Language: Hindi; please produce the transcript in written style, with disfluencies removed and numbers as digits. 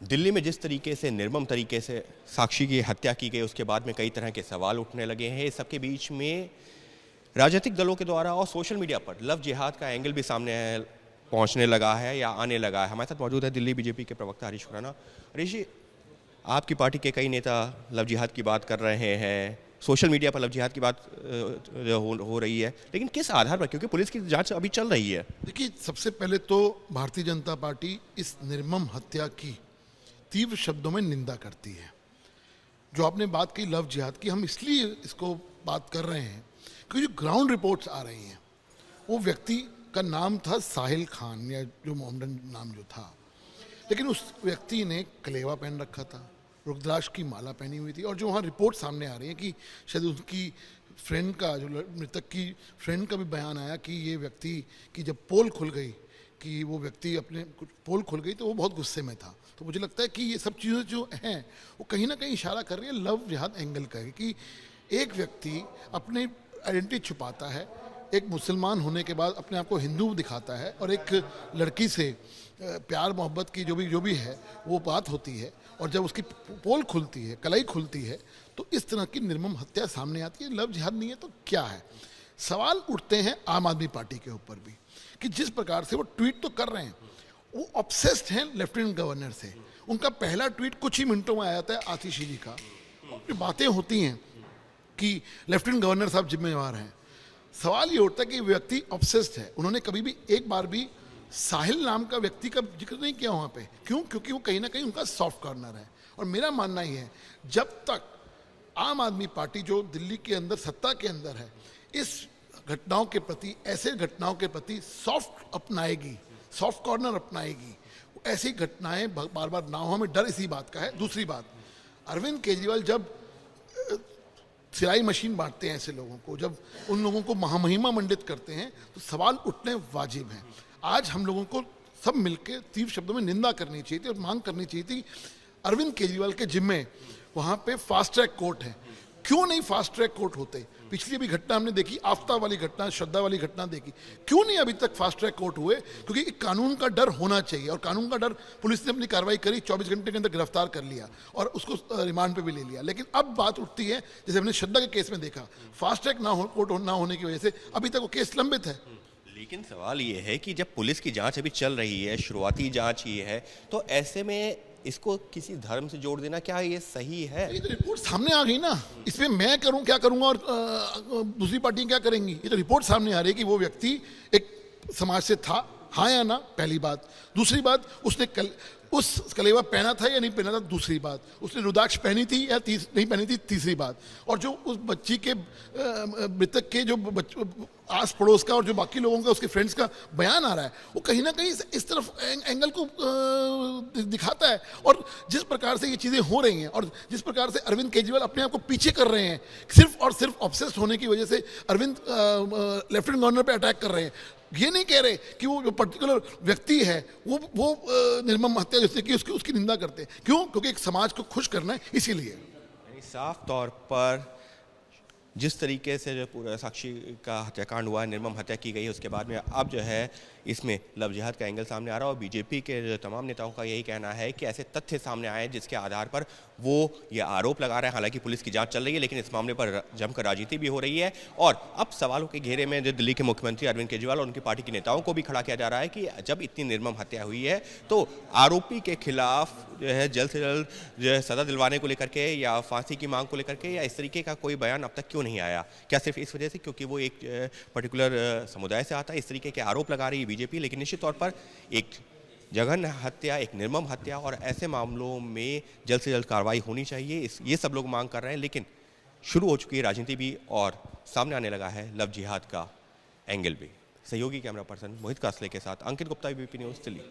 दिल्ली में जिस तरीके से निर्मम तरीके से साक्षी की हत्या की गई, उसके बाद में कई तरह के सवाल उठने लगे हैं। इस सबके बीच में राजनीतिक दलों के द्वारा और सोशल मीडिया पर लव जिहाद का एंगल भी सामने पहुंचने लगा है या आने लगा है। हमारे साथ मौजूद है दिल्ली बीजेपी के प्रवक्ता हरीश खुराना। हरीश जी, आपकी पार्टी के कई नेता लव जिहाद की बात कर रहे हैं, सोशल मीडिया पर लव जिहाद की बात हो रही है, लेकिन किस आधार पर? क्योंकि पुलिस की जांच अभी चल रही है। देखिए, सबसे पहले तो भारतीय जनता पार्टी इस निर्मम हत्या की तीव्र शब्दों में निंदा करती है। जो आपने बात की लव जिहाद की, हम इसलिए इसको बात कर रहे हैं क्योंकि जो ग्राउंड रिपोर्ट्स आ रही हैं, वो व्यक्ति का नाम था साहिल खान, या जो मोहम्मदन नाम जो था, लेकिन उस व्यक्ति ने कलेवा पहन रखा था, रुद्राक्ष की माला पहनी हुई थी। और जो वहाँ रिपोर्ट सामने आ रही है कि शायद उनकी फ्रेंड का, जो मृतक की फ्रेंड का भी बयान आया कि ये व्यक्ति की जब पोल खुल गई, कि वो व्यक्ति अपने कुछ पोल खुल गई तो वो बहुत गुस्से में था। तो मुझे लगता है कि ये सब चीज़ें जो हैं वो कहीं ना कहीं इशारा कर रही है लव जिहाद एंगल का, कि एक व्यक्ति अपनी आइडेंटिटी छुपाता है, एक मुसलमान होने के बाद अपने आप को हिंदू दिखाता है, और एक लड़की से प्यार मोहब्बत की जो भी है वो बात होती है, और जब उसकी पोल खुलती है, कलाई खुलती है, तो इस तरह की निर्मम हत्या सामने आती है। लव जिहाद नहीं है तो क्या है? सवाल उठते हैं आम आदमी पार्टी के ऊपर भी, कि जिस प्रकार से वो ट्वीट तो कर रहे हैं, वो ऑब्सेस्ड हैं लेफ्टिनेंट गवर्नर से। उनका पहला ट्वीट कुछ ही मिनटों में आ जाता है आतिशी जी का, और बातें होती हैं कि लेफ्टिनेंट गवर्नर साहब जिम्मेवार हैं। सवाल ये उठता है कि व्यक्ति ऑब्सेस्ड है। उन्होंने कभी भी एक बार भी साहिल नाम का व्यक्ति का जिक्र नहीं किया वहाँ पे। क्यों? क्योंकि वो कहीं ना कहीं उनका सॉफ्ट कॉर्नर है। और मेरा मानना ही है, जब तक आम आदमी पार्टी जो दिल्ली के अंदर सत्ता के अंदर है, इस घटनाओं के प्रति, ऐसे घटनाओं के प्रति सॉफ्ट अपनाएगी, सॉफ्ट कॉर्नर अपनाएगी, ऐसी घटनाएं बार बार ना हो, हमें डर इसी बात का है। दूसरी बात, अरविंद केजरीवाल जब सिलाई मशीन बांटते हैं ऐसे लोगों को, जब उन लोगों को महामहिमा मंडित करते हैं, तो सवाल उठने वाजिब हैं। आज हम लोगों को सब मिलकर तीव्र शब्दों में निंदा करनी चाहिए थी और मांग करनी चाहिए थी, अरविंद केजरीवाल के जिम्मे वहाँ पे फास्ट ट्रैक कोर्ट है, क्यों नहीं फास्ट ट्रैक कोर्ट होते? पिछली भी घटना हमने देखी, आफ्ताब वाली घटना, श्रद्धा वाली घटना देखी, क्यों नहीं अभी तक फास्ट ट्रैक कोर्ट हुए? क्योंकि एक कानून का डर होना चाहिए, और कानून का डर, पुलिस ने अपनी कार्रवाई करी, 24 घंटे के अंदर गिरफ्तार कर लिया और उसको रिमांड पे भी ले लिया। लेकिन अब बात उठती है, जैसे हमने श्रद्धा के केस में देखा, फास्ट ट्रैक कोर्ट ना होने की वजह से अभी तक वो केस लंबित है। लेकिन सवाल ये है कि जब पुलिस की जांच अभी चल रही है, शुरुआती जांच ये है, तो ऐसे में इसको किसी धर्म से जोड़ देना, क्या ये सही है? ये तो रिपोर्ट सामने आ गई ना, इसमें मैं करूं क्या करूंगा और दूसरी पार्टियां क्या करेंगी? ये तो रिपोर्ट सामने आ रही है कि वो व्यक्ति एक समाज से था, हाँ या ना, पहली बात। दूसरी बात, उसने उस कलेवा पहना था या नहीं पहना था, दूसरी बात। उसने रुद्राक्ष पहनी थी या नहीं पहनी थी, तीसरी बात। और जो उस बच्ची के मृतक के जो आस पड़ोस का और जो बाकी लोगों का, उसके फ्रेंड्स का बयान आ रहा है, वो कहीं ना कहीं इस तरफ एंगल को दिखाता है। और जिस प्रकार से ये चीज़ें हो रही हैं, और जिस प्रकार से अरविंद केजरीवाल अपने आप को पीछे कर रहे हैं, सिर्फ और सिर्फ ऑब्सेस्ड होने की वजह से अरविंद लेफ्टिनेंट गवर्नर पे अटैक कर रहे हैं। ये नहीं कह रहे कि वो जो पर्टिकुलर व्यक्ति है वो निर्मम हत्या जिसने की उसकी निंदा करते हैं। क्यों? क्योंकि एक समाज को खुश करना है, इसीलिए। साफ तौर पर जिस तरीके से जो पूरा साक्षी का हत्याकांड हुआ है, निर्मम हत्या की गई है, उसके बाद में अब जो है इसमें लव जिहाद का एंगल सामने आ रहा है। और बीजेपी के जो तमाम नेताओं का यही कहना है कि ऐसे तथ्य सामने आए जिसके आधार पर वो ये आरोप लगा रहे हैं। हालांकि पुलिस की जांच चल रही है, लेकिन इस मामले पर जमकर राजनीति भी हो रही है। और अब सवालों के घेरे में जो दिल्ली के मुख्यमंत्री अरविंद केजरीवाल और उनकी पार्टी के नेताओं को भी खड़ा किया जा रहा है कि जब इतनी निर्मम हत्या हुई है, तो आरोपी के खिलाफ जो है जल्द से जल्द जो है सजा दिलवाने को लेकर के या फांसी की मांग को लेकर के या इस तरीके का कोई बयान अब तक क्यों नहीं आया? क्या सिर्फ इस वजह से क्योंकि वो एक पर्टिकुलर समुदाय से आता है? इस तरीके के आरोप लगा रही है बीजेपी। लेकिन निश्चित तौर पर एक जघन्य हत्या, एक निर्मम हत्या, और ऐसे मामलों में जल्द से जल्द कार्रवाई होनी चाहिए, ये सब लोग मांग कर रहे हैं। लेकिन शुरू हो चुकी है राजनीति भी, और सामने आने लगा है लव जिहाद का एंगल भी। सहयोगी कैमरा पर्सन मोहित कासले के साथ अंकित गुप्ता, ABP न्यूज़ दिल्ली।